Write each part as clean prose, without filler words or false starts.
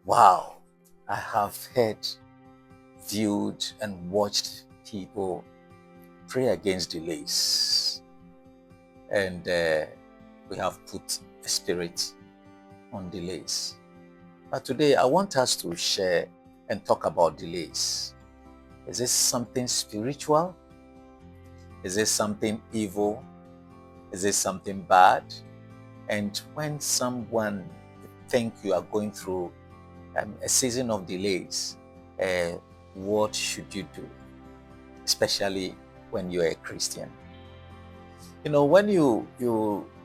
Wow, I have heard, viewed, and watched people pray against delays. And we have put a spirit on delays. But today, I want us to share and talk about delays. Is this something spiritual? Is this something evil? Is this something bad? And when someone think you are going through a season of delays, what should you do? Especially when you're a Christian. You know, when you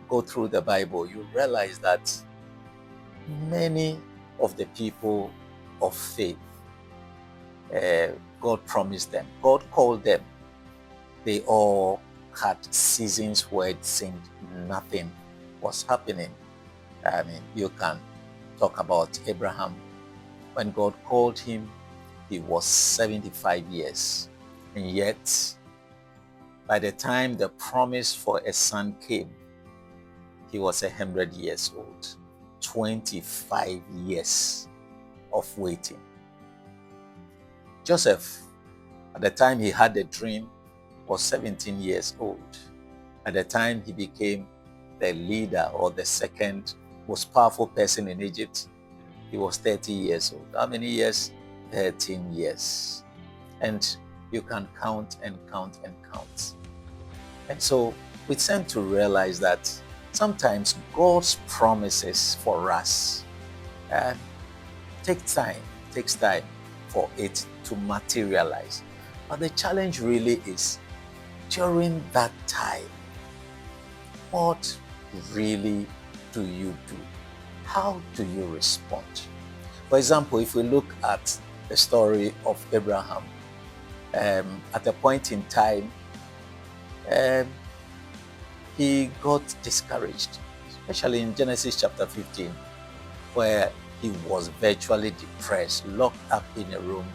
go through the Bible, you realize that many of the people of faith, God promised them, God called them. They all had seasons where it seemed nothing was happening. I mean, you can talk about Abraham. When God called him, he was 75 years. And yet, by the time the promise for a son came, he was 100 years old. 25 years of waiting. Joseph, at the time he had the dream, was 17 years old. At the time he became the leader or the second most powerful person in Egypt, he was 30 years old. How many years? 13 years. And you can count and count and count. And so we tend to realize that sometimes God's promises for us takes time for it to materialize. But the challenge really is, during that time, what really do you do? How do you respond? For example, if we look at the story of Abraham, at a point in time, he got discouraged, especially in Genesis chapter 15, where he was virtually depressed, locked up in a room.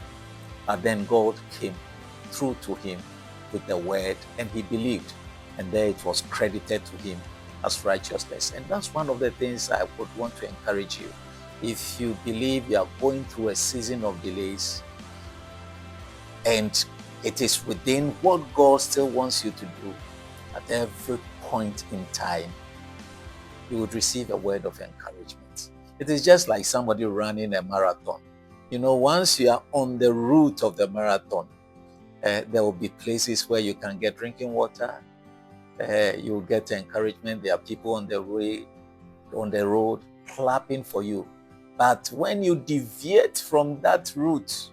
But then God came through to him with the word, and he believed, and there it was credited to him as righteousness. And that's one of the things I would want to encourage you. If you believe you are going through a season of delays, and it is within what God still wants you to do, at every point in time, you would receive a word of encouragement. It is just like somebody running a marathon. You know, once you are on the route of the marathon, there will be places where you can get drinking water. You will get encouragement. There are people on the way, on the road, clapping for you. But when you deviate from that route,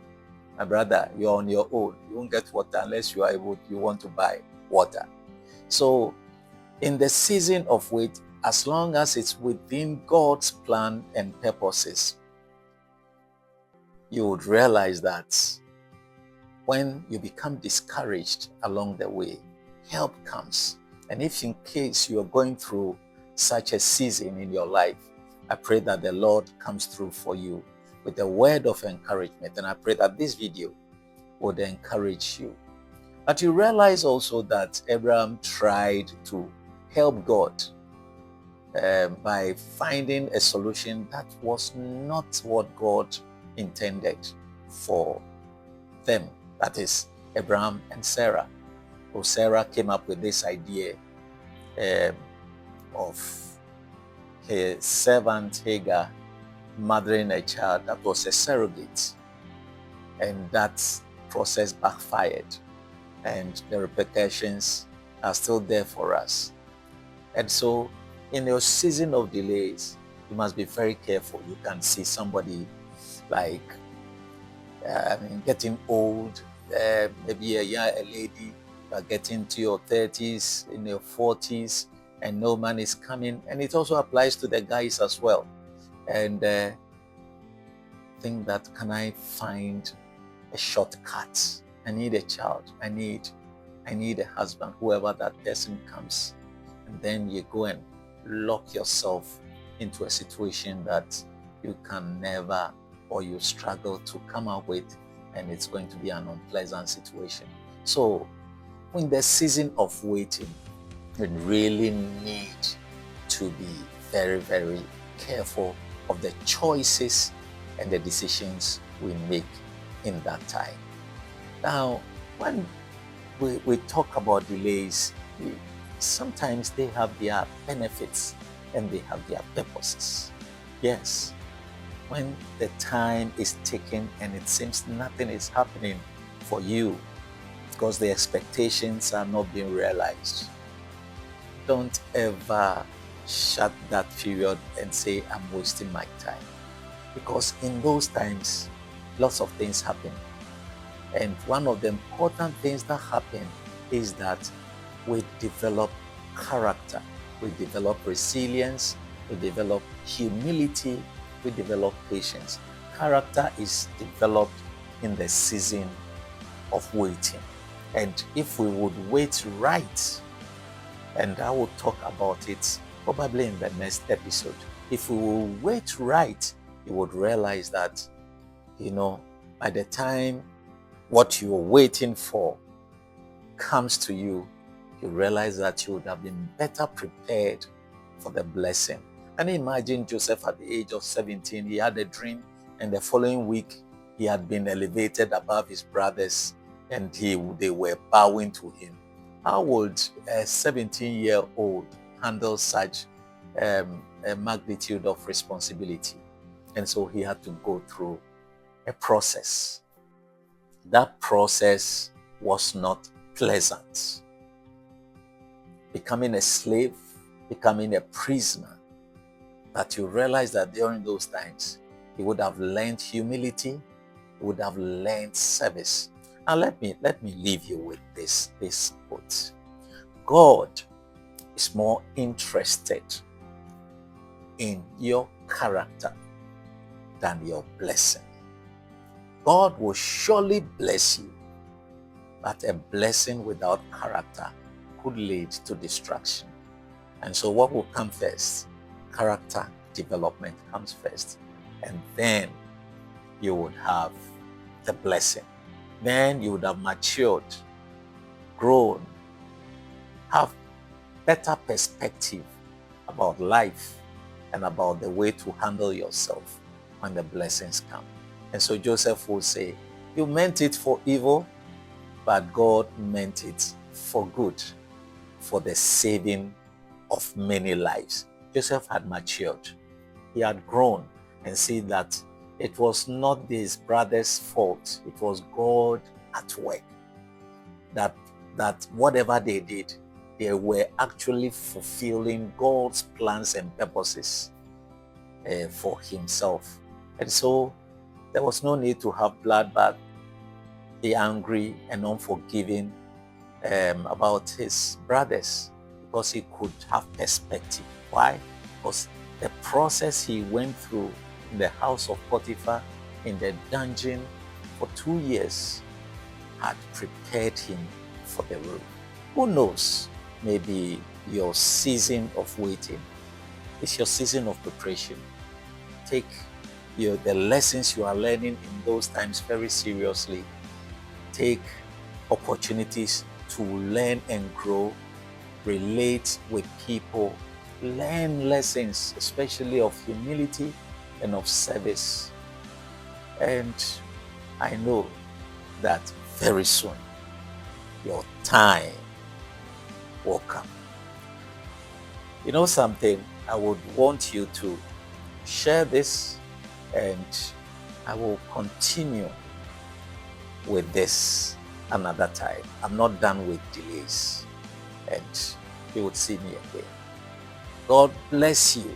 my brother, you're on your own. You won't get water unless you want to buy water. So in the season of wait, as long as it's within God's plan and purposes, you would realize that when you become discouraged along the way, help comes. And if in case you're going through such a season in your life, I pray that the Lord comes through for you with a word of encouragement. And I pray that this video would encourage you. But you realize also that Abraham tried to help God by finding a solution that was not what God intended for them. That is Abraham and Sarah. So Sarah came up with this idea of her servant Hagar mothering a child that was a surrogate. And that process backfired. And the repercussions are still there for us. And so in your season of delays, you must be very careful. You can see somebody like getting old, maybe a lady, getting to your 30s, in your 40s, and no man is coming. And it also applies to the guys as well. And think that, can I find a shortcut? I need a child. I need a husband, whoever that person comes. And then you go and lock yourself into a situation that you can never, or you struggle to come out with, and it's going to be an unpleasant situation. So in the season of waiting, you really need to be very, very careful of the choices and the decisions we make in that time. Now, when we talk about delays, sometimes they have their benefits and they have their purposes. Yes, when the time is taken and it seems nothing is happening for you because the expectations are not being realized, don't ever shut that period and say, I'm wasting my time. Because in those times, lots of things happen. And one of the important things that happen is that we develop character, we develop resilience, we develop humility, we develop patience. Character is developed in the season of waiting. And if we would wait right, and I will talk about it probably in the next episode, if we will wait right, you would realize that, by the time what you're waiting for comes to you, you realize that you would have been better prepared for the blessing. Can you imagine Joseph at the age of 17? He had a dream, and the following week, he had been elevated above his brothers, and they were bowing to him. How would a 17-year-old handle such a magnitude of responsibility? And so he had to go through a process. That process was not pleasant. Becoming a slave, becoming a prisoner, but you realize that during those times, he would have learned humility, he would have learned service. Now let me leave you with this quote. God is more interested in your character than your blessing. God will surely bless you, but a blessing without character could lead to destruction. And so what will come first? Character development comes first. And then you would have the blessing. Then you would have matured, grown, have better perspective about life and about the way to handle yourself when the blessings come. And so Joseph will say, you meant it for evil, but God meant it for good, for the saving of many lives. Joseph had matured. He had grown and seen that it was not his brother's fault. It was God at work. That whatever they did, they were actually fulfilling God's plans and purposes for himself. And so there was no need to have bloodbath, be angry and unforgiving about his brothers, because he could have perspective. Why? Because the process he went through in the house of Potiphar, in the dungeon for 2 years, had prepared him for the road. Who knows? Maybe your season of waiting is your season of preparation. Take the lessons you are learning in those times very seriously. Take opportunities to learn and grow, relate with people, learn lessons, especially of humility and of service. And I know that very soon your time will come. You know something? I would want you to share this, and I will continue with this another time. I'm not done with delays, and you would see me again. God bless you.